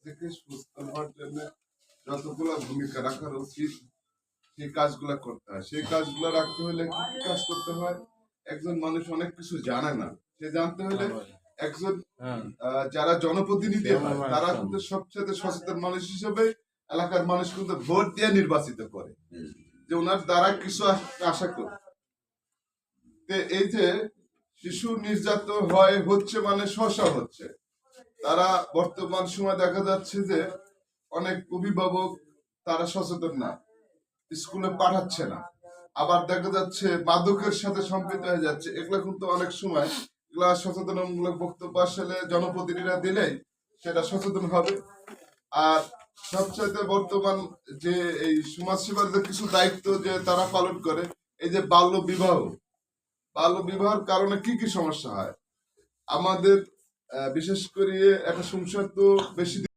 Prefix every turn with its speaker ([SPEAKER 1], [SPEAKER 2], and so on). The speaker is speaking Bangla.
[SPEAKER 1] থেকে সুস্থ হওয়ার জন্য যতগুলা ভূমিকা রাখার উচিত সেই কাজগুলা করতে হয়। সেই কাজগুলা রাখতে হলে কি কি কাজ করতে হয়? একজন মানুষ অনেক কিছু জানে না, সে জানতে হলে একজন যারা জনপ্রতিনিধি হয় তারা কিন্তু সবচেয়ে সচেতন মানুষ হিসেবে এলাকার মানুষ কিন্তু ভোট দিয়ে নির্বাচিত করে যে ওনার দ্বারা কিছু আশা করে। এই যে শিশু নির্যাতন হচ্ছে মানে শোষণ হচ্ছে, তারা বর্তমান সময় দেখা যাচ্ছে যে অনেক অভিভাবক তারা সচেতন না, স্কুলে পাঠাচ্ছে না, আবার দেখা যাচ্ছে মাদকের সাথে সম্পৃক্ত হয়ে যাচ্ছে। এগুলো কিন্তু অনেক সময় এগুলা সচেতনমূলক বক্তব্য আসলে জনপ্রতিনিধিরা দিলেই সেটা সচেতন হবে। আর সবচাইতে বর্তমান যে এই সমাজসেবার যে কিছু দায়িত্ব যে তারা পালন করে, এই যে বাল্য বিবাহের কারণে কি কি সমস্যা হয় আমাদের, বিশেষ করে একটা সমস্যা তো বেশি